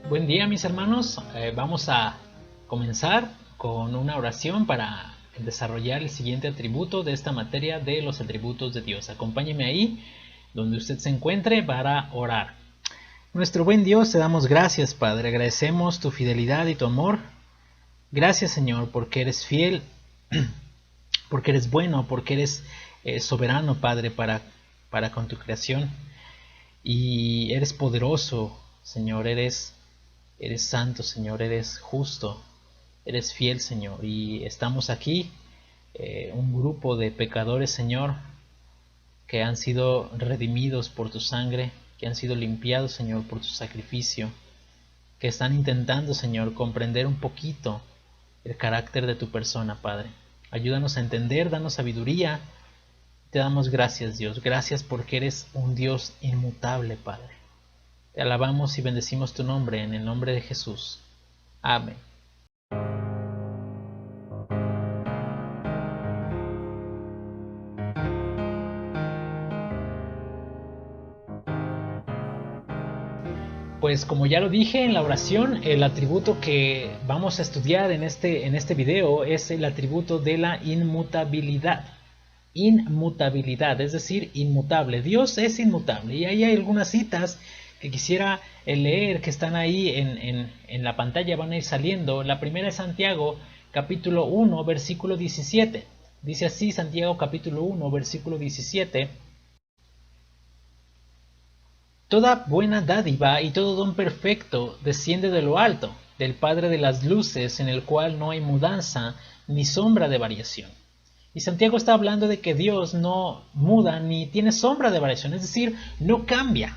Buen día, mis hermanos. Vamos a comenzar con una oración para desarrollar el siguiente atributo de esta materia de los atributos de Dios. Acompáñeme ahí donde usted se encuentre para orar. Nuestro buen Dios, te damos gracias, Padre. Agradecemos tu fidelidad y tu amor. Gracias, Señor, porque eres fiel, porque eres bueno, porque eres soberano, Padre, para con tu creación. Y eres poderoso, Señor, eres santo, Señor, eres justo, eres fiel, Señor, y estamos aquí, un grupo de pecadores, Señor, que han sido redimidos por tu sangre, que han sido limpiados, Señor, por tu sacrificio, que están intentando, Señor, comprender un poquito el carácter de tu persona, Padre. Ayúdanos a entender, danos sabiduría. Te damos gracias, Dios, gracias porque eres un Dios inmutable, Padre. Te alabamos y bendecimos tu nombre en el nombre de Jesús. Amén. Pues como ya lo dije en la oración, el atributo que vamos a estudiar en este video es el atributo de la inmutabilidad. Inmutabilidad, es decir, inmutable. Dios es inmutable. Y ahí hay algunas citas que quisiera leer, que están ahí en la pantalla, van a ir saliendo. La primera es Santiago, capítulo 1, versículo 17. Dice así Santiago, capítulo 1, versículo 17. Toda buena dádiva y todo don perfecto desciende de lo alto, del Padre de las luces, en el cual no hay mudanza ni sombra de variación. Y Santiago está hablando de que Dios no muda ni tiene sombra de variación, es decir, no cambia.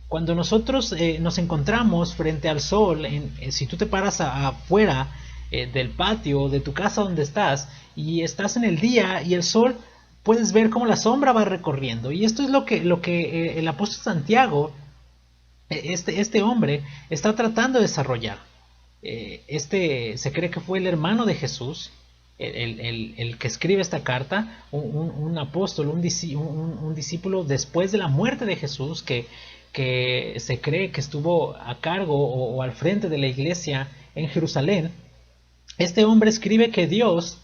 Cuando nosotros nos encontramos frente al sol, si tú te paras afuera del patio de tu casa donde estás y estás en el día y el sol, puedes ver cómo la sombra va recorriendo. Y esto es lo que el apóstol Santiago, este hombre, está tratando de desarrollar. Se cree que fue el hermano de Jesús, el que escribe esta carta, un apóstol, un discípulo después de la muerte de Jesús, que se cree que estuvo a cargo o al frente de la iglesia en Jerusalén. Este hombre escribe que Dios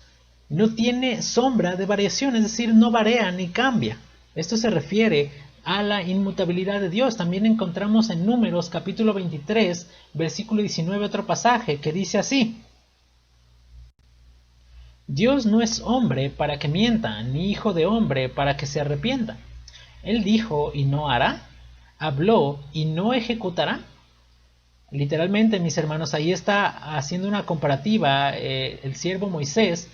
no tiene sombra de variación, es decir, no varía ni cambia. Esto se refiere a la inmutabilidad de Dios. También encontramos en Números capítulo 23, versículo 19, otro pasaje que dice así: Dios no es hombre para que mienta, ni hijo de hombre para que se arrepienta. Él dijo y no hará, habló y no ejecutará. Literalmente, mis hermanos, ahí está haciendo una comparativa el siervo Moisés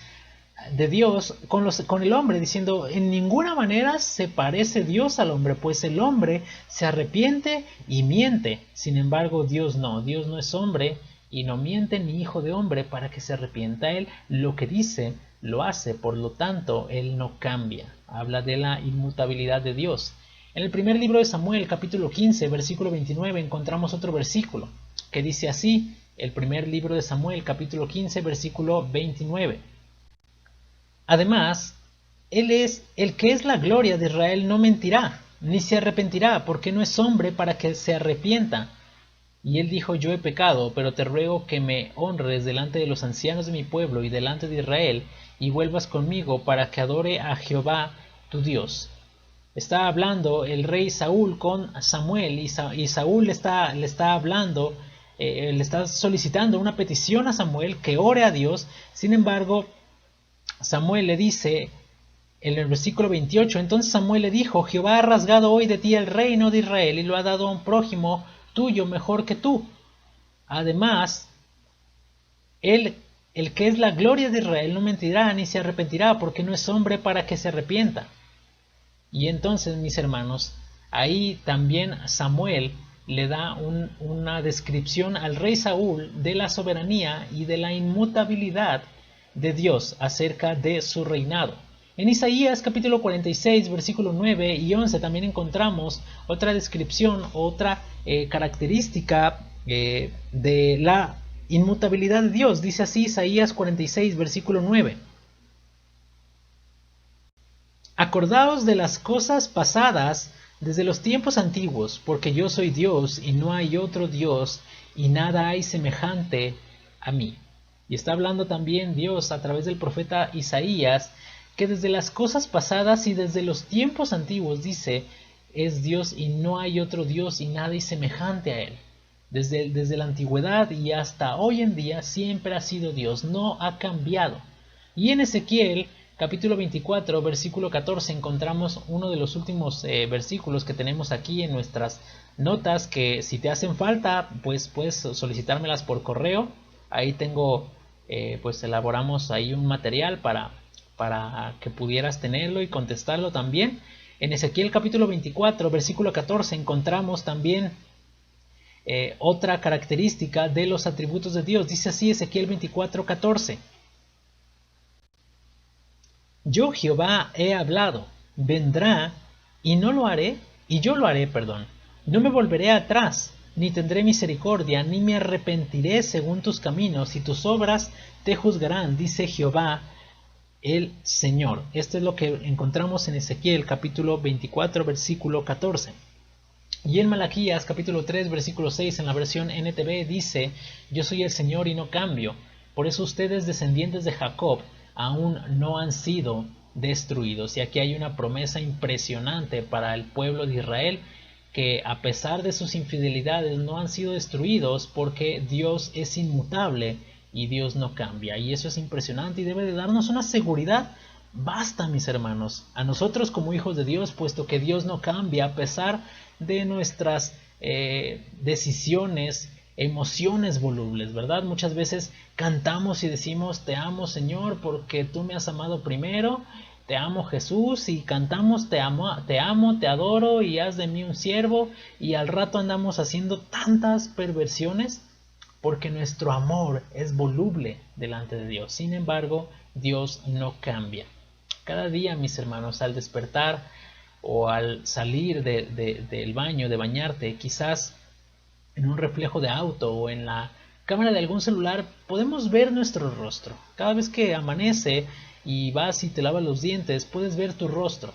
de Dios con el hombre, diciendo: en ninguna manera se parece Dios al hombre, pues el hombre se arrepiente y miente. Sin embargo, Dios no es hombre y no miente ni hijo de hombre para que se arrepienta. Él lo que dice lo hace, por lo tanto él no cambia. Habla de la inmutabilidad de Dios. En el primer libro de Samuel, capítulo 15, versículo 29, encontramos otro versículo que dice así. El primer libro de Samuel, capítulo 15, versículo 29. Además, Él es el que es la gloria de Israel, no mentirá, ni se arrepentirá, porque no es hombre para que se arrepienta. Y él dijo: yo he pecado, pero te ruego que me honres delante de los ancianos de mi pueblo y delante de Israel, y vuelvas conmigo para que adore a Jehová tu Dios. Está hablando el rey Saúl con Samuel, y Saúl le está hablando, le está solicitando una petición a Samuel que ore a Dios. Sin embargo, Samuel le dice en el versículo 28, entonces Samuel le dijo: Jehová ha rasgado hoy de ti el reino de Israel y lo ha dado a un prójimo tuyo mejor que tú. Además, el que es la gloria de Israel no mentirá ni se arrepentirá, porque no es hombre para que se arrepienta. Y entonces, mis hermanos, ahí también Samuel le da una descripción al rey Saúl de la soberanía y de la inmutabilidad de Dios acerca de su reinado. En Isaías capítulo 46, versículo 9 y 11 también encontramos otra descripción, otra característica de la inmutabilidad de Dios. Dice así Isaías 46, versículo 9. Acordaos de las cosas pasadas, desde los tiempos antiguos, porque yo soy Dios y no hay otro Dios y nada hay semejante a mí. Y está hablando también Dios a través del profeta Isaías, que desde las cosas pasadas y desde los tiempos antiguos dice, es Dios y no hay otro Dios y nada hay semejante a Él. Desde la antigüedad y hasta hoy en día siempre ha sido Dios, no ha cambiado. Y en Ezequiel capítulo 24, versículo 14, encontramos uno de los últimos versículos que tenemos aquí en nuestras notas, que si te hacen falta, pues puedes solicitármelas por correo. Ahí tengo, pues elaboramos ahí un material para que pudieras tenerlo y contestarlo también. En Ezequiel capítulo 24, versículo 14, encontramos también otra característica de los atributos de Dios. Dice así Ezequiel 24, 14. Yo Jehová he hablado, vendrá y no lo haré, y yo lo haré, perdón. No me volveré atrás, ni tendré misericordia, ni me arrepentiré según tus caminos, y tus obras te juzgarán, dice Jehová el Señor. Esto es lo que encontramos en Ezequiel capítulo 24, versículo 14. Y en Malaquías capítulo 3, versículo 6, en la versión NTV dice, yo soy el Señor y no cambio. Por eso ustedes, descendientes de Jacob, aún no han sido destruidos. Y aquí hay una promesa impresionante para el pueblo de Israel, que a pesar de sus infidelidades no han sido destruidos, porque Dios es inmutable y Dios no cambia. Y eso es impresionante y debe de darnos una seguridad. Basta, mis hermanos, a nosotros como hijos de Dios, puesto que Dios no cambia a pesar de nuestras decisiones, emociones volubles, ¿verdad? Muchas veces cantamos y decimos, te amo Señor porque tú me has amado primero, te amo Jesús, y cantamos, te amo, te adoro y haz de mí un siervo, y al rato andamos haciendo tantas perversiones porque nuestro amor es voluble delante de Dios. Sin embargo, Dios no cambia. Cada día, mis hermanos, al despertar o al salir del baño, de bañarte, quizás en un reflejo de auto o en la cámara de algún celular, podemos ver nuestro rostro. Cada vez que amanece y vas y te lavas los dientes, puedes ver tu rostro.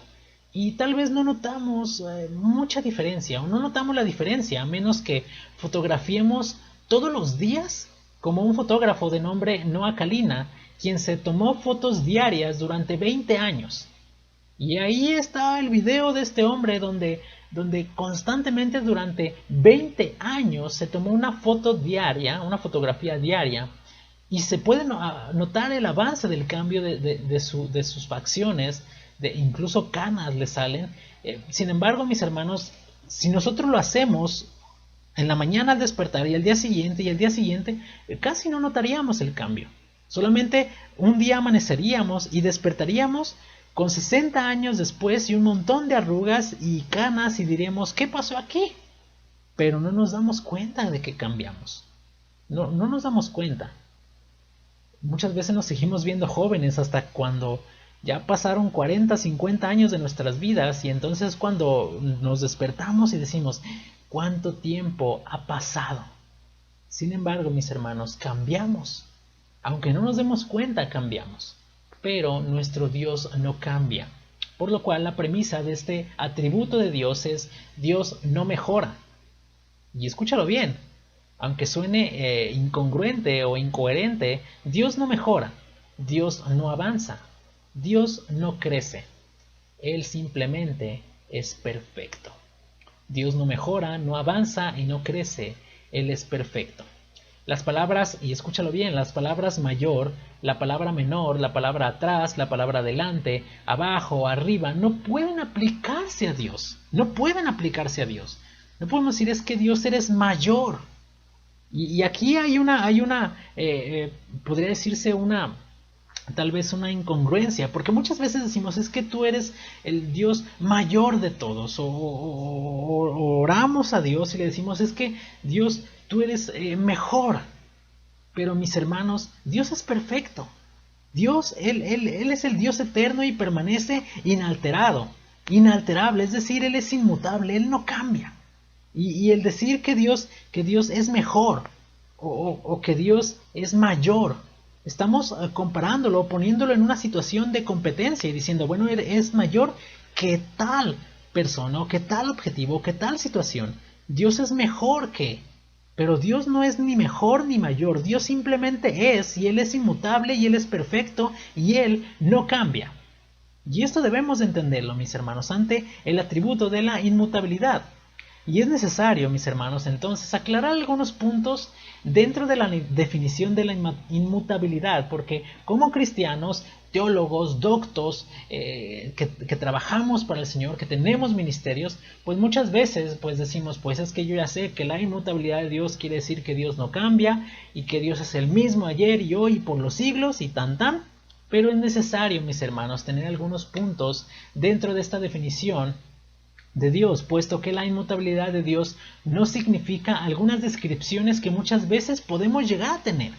Y tal vez no notamos mucha diferencia, o no notamos la diferencia, a menos que fotografiemos todos los días, como un fotógrafo de nombre Noah Kalina, quien se tomó fotos diarias durante 20 años. Y ahí está el video de este hombre donde constantemente durante 20 años se tomó una foto diaria, una fotografía diaria, y se puede notar el avance del cambio de sus facciones, incluso canas le salen. Sin embargo, mis hermanos, si nosotros lo hacemos en la mañana al despertar y al día siguiente, casi no notaríamos el cambio. Solamente un día amaneceríamos y despertaríamos con 60 años después y un montón de arrugas y canas, y diremos, ¿qué pasó aquí? Pero no nos damos cuenta de que cambiamos. No nos damos cuenta. Muchas veces nos seguimos viendo jóvenes hasta cuando ya pasaron 40, 50 años de nuestras vidas, y entonces cuando nos despertamos y decimos, ¿cuánto tiempo ha pasado? Sin embargo, mis hermanos, cambiamos. Aunque no nos demos cuenta, cambiamos. Pero nuestro Dios no cambia. Por lo cual la premisa de este atributo de Dios es, Dios no mejora. Y escúchalo bien, aunque suene incongruente o incoherente, Dios no mejora, Dios no avanza, Dios no crece. Él simplemente es perfecto. Dios no mejora, no avanza y no crece. Él es perfecto. Las palabras, y escúchalo bien, las palabras mayor, la palabra menor, la palabra atrás, la palabra adelante, abajo, arriba, no pueden aplicarse a Dios. No pueden aplicarse a Dios. No podemos decir, es que Dios eres mayor. Y aquí hay podría decirse tal vez una incongruencia, porque muchas veces decimos, es que tú eres el Dios mayor de todos, o oramos a Dios y le decimos, es que Dios, tú eres mejor. Pero mis hermanos, Dios es perfecto. Dios, Él es el Dios eterno y permanece inalterable, es decir, Él es inmutable, Él no cambia. Y el decir que Dios es mejor o que Dios es mayor, estamos comparándolo, poniéndolo en una situación de competencia y diciendo, bueno, Él es mayor, ¿qué tal persona o que tal objetivo o que tal situación. Dios es mejor que, pero Dios no es ni mejor ni mayor. Dios simplemente es, y Él es inmutable y Él es perfecto y Él no cambia. Y esto debemos de entenderlo, mis hermanos, ante el atributo de la inmutabilidad. Y es necesario, mis hermanos, entonces aclarar algunos puntos dentro de la definición de la inmutabilidad, porque como cristianos, teólogos, doctos, que trabajamos para el Señor, que tenemos ministerios, pues muchas veces pues decimos, pues es que yo ya sé que la inmutabilidad de Dios quiere decir que Dios no cambia y que Dios es el mismo ayer y hoy y por los siglos y tan tan. Pero es necesario, mis hermanos, tener algunos puntos dentro de esta definición de Dios, puesto que la inmutabilidad de Dios no significa algunas descripciones que muchas veces podemos llegar a tener.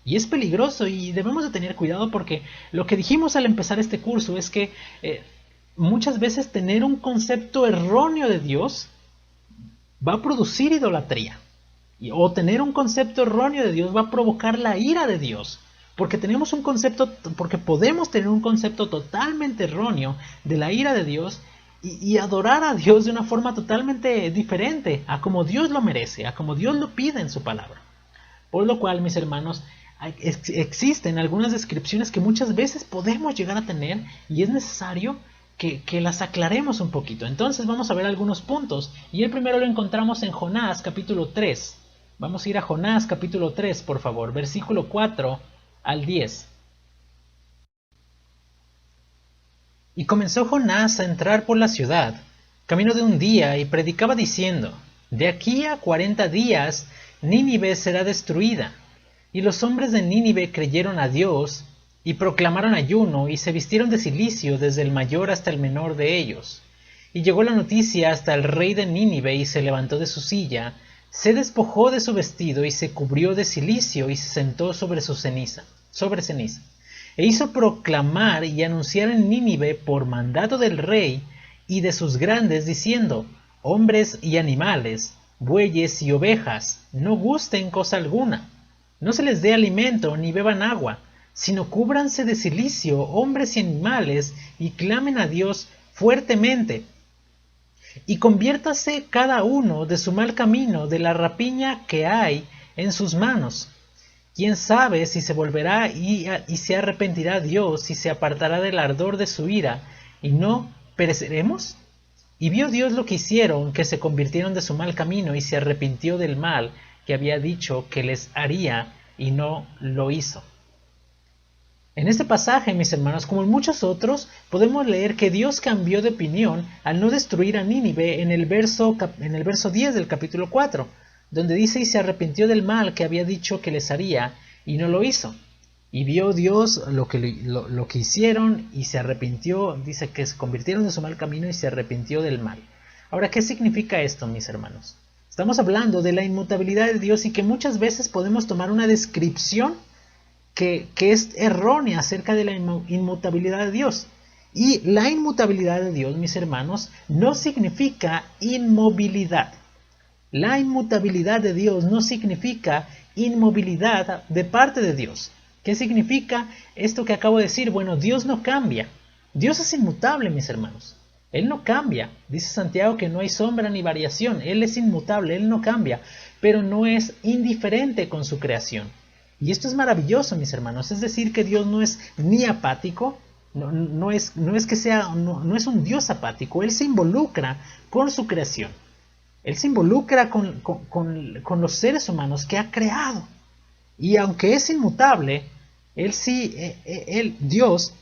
Y es peligroso y debemos de tener cuidado porque lo que dijimos al empezar este curso es que muchas veces tener un concepto erróneo de Dios va a producir idolatría. O tener un concepto erróneo de Dios va a provocar la ira de Dios. Porque podemos tener un concepto totalmente erróneo de la ira de Dios y adorar a Dios de una forma totalmente diferente a como Dios lo merece, a como Dios lo pide en su palabra. Por lo cual, mis hermanos, existen algunas descripciones que muchas veces podemos llegar a tener y es necesario que las aclaremos un poquito. Entonces vamos a ver algunos puntos y el primero lo encontramos en Jonás capítulo 3. Vamos a ir a Jonás capítulo 3, por favor, versículo 4 al 10. Y comenzó Jonás a entrar por la ciudad, camino de un día, y predicaba diciendo: de aquí a 40 días Nínive será destruida. Y los hombres de Nínive creyeron a Dios, y proclamaron ayuno, y se vistieron de cilicio desde el mayor hasta el menor de ellos. Y llegó la noticia hasta el rey de Nínive, y se levantó de su silla, se despojó de su vestido, y se cubrió de cilicio, y se sentó sobre ceniza. E hizo proclamar y anunciar en Nínive por mandato del rey y de sus grandes, diciendo: hombres y animales, bueyes y ovejas, no gusten cosa alguna, no se les dé alimento ni beban agua, sino cúbranse de cilicio hombres y animales, y clamen a Dios fuertemente, y conviértase cada uno de su mal camino, de la rapiña que hay en sus manos. ¿Quién sabe si se volverá y se arrepentirá Dios, y se apartará del ardor de su ira, y no pereceremos? Y vio Dios lo que hicieron, que se convirtieron de su mal camino, y se arrepintió del mal que había dicho que les haría, y no lo hizo. En este pasaje, mis hermanos, como en muchos otros, podemos leer que Dios cambió de opinión al no destruir a Nínive en el verso 10 del capítulo 4, donde dice: y se arrepintió del mal que había dicho que les haría, y no lo hizo. Y vio Dios lo que hicieron, y se arrepintió, dice que se convirtieron de su mal camino y se arrepintió del mal. Ahora, ¿qué significa esto, mis hermanos? Estamos hablando de la inmutabilidad de Dios y que muchas veces podemos tomar una descripción que es errónea acerca de la inmutabilidad de Dios. Y la inmutabilidad de Dios, mis hermanos, no significa inmovilidad. La inmutabilidad de Dios no significa inmovilidad de parte de Dios. ¿Qué significa esto que acabo de decir? Bueno, Dios no cambia. Dios es inmutable, mis hermanos. Él no cambia. Dice Santiago que no hay sombra ni variación. Él es inmutable, Él no cambia, pero no es indiferente con su creación. Y esto es maravilloso, mis hermanos. Es decir, que Dios no es ni apático, no es un Dios apático. Él se involucra con su creación. Él se involucra con los seres humanos que ha creado. Y aunque es inmutable, Dios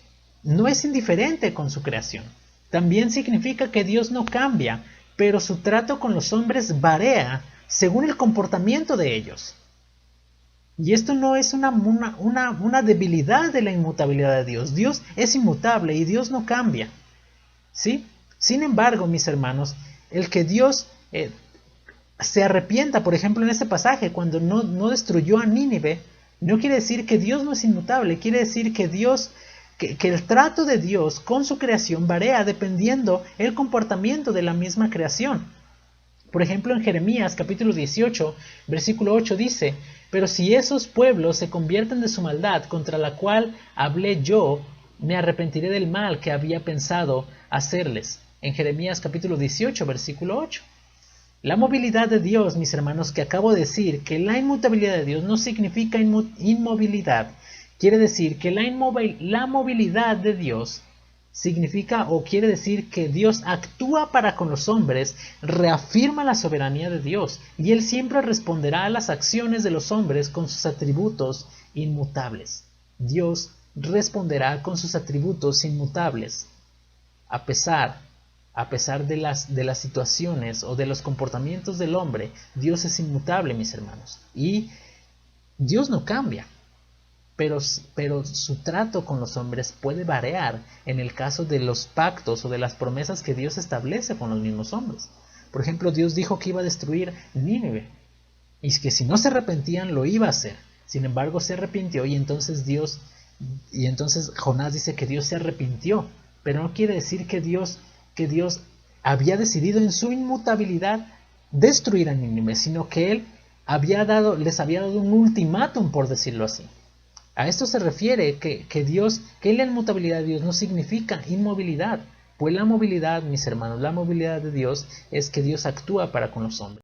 no es indiferente con su creación. También significa que Dios no cambia, pero su trato con los hombres varía según el comportamiento de ellos. Y esto no es una debilidad de la inmutabilidad de Dios. Dios es inmutable y Dios no cambia. ¿Sí? Sin embargo, mis hermanos, el que Dios se arrepienta, por ejemplo, en este pasaje, cuando no destruyó a Nínive, no quiere decir que Dios no es inmutable. Quiere decir que que el trato de Dios con su creación varía dependiendo el comportamiento de la misma creación. Por ejemplo, en Jeremías capítulo 18, versículo 8 dice: pero si esos pueblos se convierten de su maldad contra la cual hablé yo, me arrepentiré del mal que había pensado hacerles. en Jeremías capítulo 18, versículo 8. La movilidad de Dios, mis hermanos, que acabo de decir, que la inmutabilidad de Dios no significa inmovilidad. Quiere decir que la movilidad de Dios significa o quiere decir que Dios actúa para con los hombres, reafirma la soberanía de Dios, y Él siempre responderá a las acciones de los hombres con sus atributos inmutables. Dios responderá con sus atributos inmutables, a pesar de las situaciones o de los comportamientos del hombre. Dios es inmutable, mis hermanos, y Dios no cambia. Pero su trato con los hombres puede variar en el caso de los pactos o de las promesas que Dios establece con los mismos hombres. Por ejemplo, Dios dijo que iba a destruir Nínive y que si no se arrepentían lo iba a hacer. Sin embargo, se arrepintió y entonces Jonás dice que Dios se arrepintió, pero no quiere decir que Dios había decidido en su inmutabilidad destruir a Nínive, sino que Él les había dado un ultimátum, por decirlo así. A esto se refiere que la inmutabilidad de Dios no significa inmovilidad, pues la movilidad, mis hermanos, la movilidad de Dios es que Dios actúa para con los hombres.